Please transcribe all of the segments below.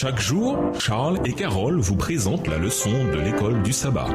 Chaque jour, Charles et Carole vous présentent la leçon de l'école du sabbat.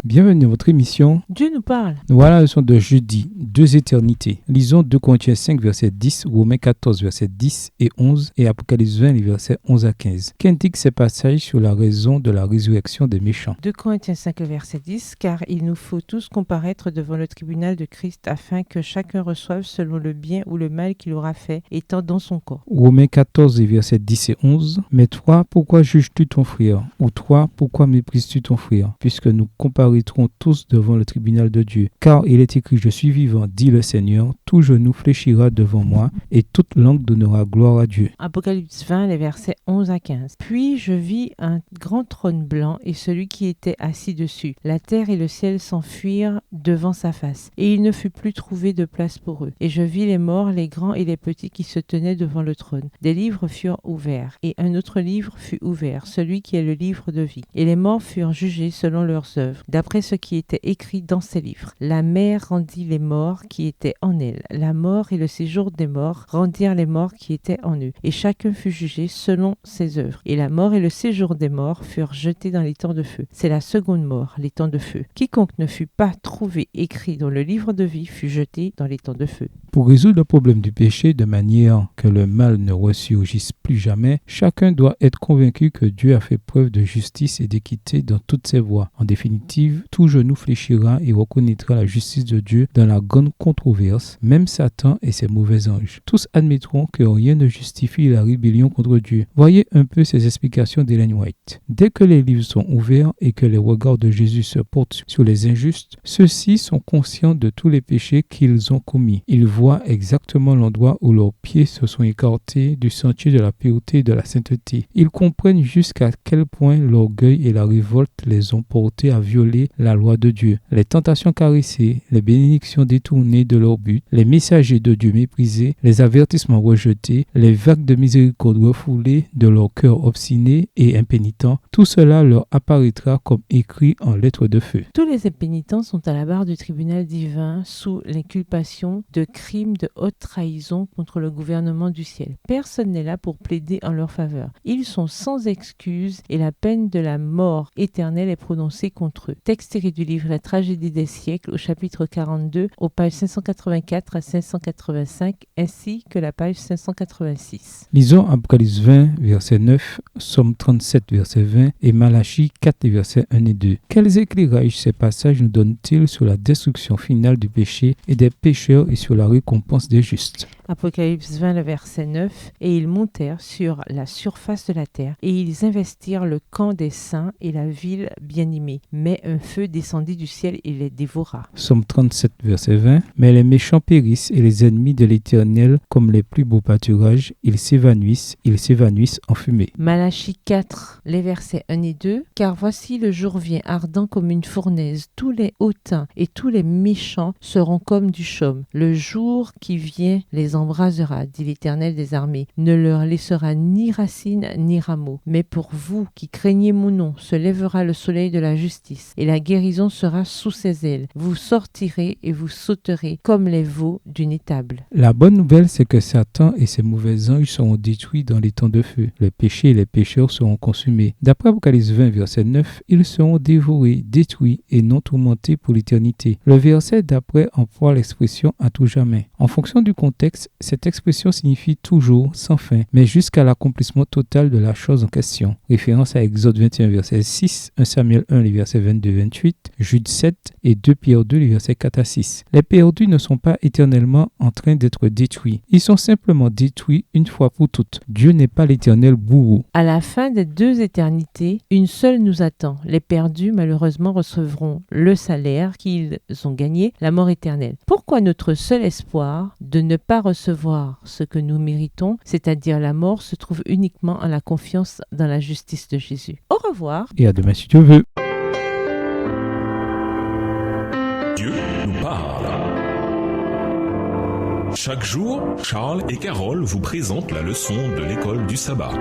Bienvenue à votre émission. Dieu nous parle. Voilà la leçon de jeudi, 2 éternités. Lisons 2 Corinthiens 5, verset 10, Romains 14, verset 10 et 11 et Apocalypse 20, les versets 11 à 15. Qu'indiquent ces passages sur la raison de la résurrection des méchants? 2 Corinthiens 5, verset 10, car il nous faut tous comparaître devant le tribunal de Christ afin que chacun reçoive selon le bien ou le mal qu'il aura fait, étant dans son corps. Romains 14, les versets 10 et 11. Mais toi, pourquoi juges-tu ton frère? Ou toi, pourquoi méprises-tu ton frère? Puisque nous comparaîtrons tous devant le tribunal de Dieu. Car il est écrit, je suis vivant, dit le Seigneur, tout genou fléchira devant moi et toute langue donnera gloire à Dieu. Apocalypse 20, les versets 11 à 15. Puis je vis un grand trône blanc et celui qui était assis dessus. La terre et le ciel s'enfuirent devant sa face, et il ne fut plus trouvé de place pour eux. Et je vis les morts, les grands et les petits qui se tenaient devant le trône. Des livres furent ouverts, et un autre livre fut ouvert, celui qui est le livre de vie. Et les morts furent jugés selon leurs œuvres, d'après ce qui était écrit dans ces livres. La mer rendit les morts qui étaient en elle. La mort et le séjour des morts rendirent les morts qui étaient en eux. Et chacun fut jugé selon ses œuvres. Et la mort et le séjour des morts furent jetés dans les temps de feu. C'est la seconde mort, les temps de feu. Quiconque ne fut pas trouvé écrit dans le livre de vie fut jeté dans les temps de feu. Pour résoudre le problème du péché de manière que le mal ne ressurgisse plus jamais, chacun doit être convaincu que Dieu a fait preuve de justice et d'équité dans toutes ses voies. En définitive, tout genou fléchira et reconnaîtra la justice de Dieu dans la grande controverse, même Satan et ses mauvais anges. Tous admettront que rien ne justifie la rébellion contre Dieu. Voyez un peu ces explications d'Ellen White. Dès que les livres sont ouverts et que les regards de Jésus se portent sur les injustes, ceux-ci sont conscients de tous les péchés qu'ils ont commis. Ils voient exactement l'endroit où leurs pieds se sont écartés du sentier de la pureté et de la sainteté. Ils comprennent jusqu'à quel point l'orgueil et la révolte les ont portés à violer la loi de Dieu. Les tentations caressées, les bénédictions détournées de leur but, les messagers de Dieu méprisés, les avertissements rejetés, les vagues de miséricorde refoulées de leur cœur obstiné et impénitent, tout cela leur apparaîtra comme écrit en lettres de feu. Tous les impénitents sont à la barre du tribunal divin sous l'inculpation de crimes de haute trahison contre le gouvernement du ciel. Personne n'est là pour plaider en leur faveur. Ils sont sans excuse et la peine de la mort éternelle est prononcée contre eux. Texte tiré du livre La tragédie des siècles au chapitre 42, aux pages 584 à 585, ainsi que la page 586. Lisons Apocalypse 20, verset 9, Somme 37, verset 20 et Malachie 4, versets 1 et 2. Quels éclairages ces passages nous donnent-ils sur la destruction finale du péché et des pécheurs et sur la récompense des justes? Apocalypse 20, le verset 9. Et ils montèrent sur la surface de la terre, et ils investirent le camp des saints et la ville bien-aimée. Mais un feu descendit du ciel et les dévora. Somme 37, verset 20. Mais les méchants périssent et les ennemis de l'Éternel, comme les plus beaux pâturages, ils s'évanouissent en fumée. Malachie 4, les versets 1 et 2. Car voici le jour vient ardent comme une fournaise. Tous les hautains et tous les méchants seront comme du chaume. Le jour qui vient les embrasera, dit l'Éternel des armées, ne leur laissera ni racine ni rameau. Mais pour vous qui craignez mon nom, se lèvera le soleil de la justice, et la guérison sera sous ses ailes. Vous sortirez et vous sauterez comme les veaux d'une étable. La bonne nouvelle, c'est que Satan et ses mauvais anges seront détruits dans les temps de feu. Le péché et les pécheurs seront consumés. D'après Apocalypse 20, verset 9, ils seront dévorés, détruits et non tourmentés pour l'éternité. Le verset d'après emploie l'expression à tout jamais. En fonction du contexte, cette expression signifie toujours, sans fin, mais jusqu'à l'accomplissement total de la chose en question. Référence à Exode 21, verset 6, 1 Samuel 1, les versets 22-28, Jude 7 et 2 Pierre 2, les versets 4 à 6. Les perdus ne sont pas éternellement en train d'être détruits. Ils sont simplement détruits une fois pour toutes. Dieu n'est pas l'éternel bourreau. À la fin des 2 éternités, une seule nous attend. Les perdus, malheureusement, recevront le salaire qu'ils ont gagné, la mort éternelle. Pourquoi notre seul espoir de ne pas recevoir ce que nous méritons, c'est-à-dire la mort, se trouve uniquement en la confiance dans la justice de Jésus? Au revoir. Et à demain si Dieu veut. Dieu nous parle. Chaque jour, Charles et Carole vous présentent la leçon de l'école du sabbat.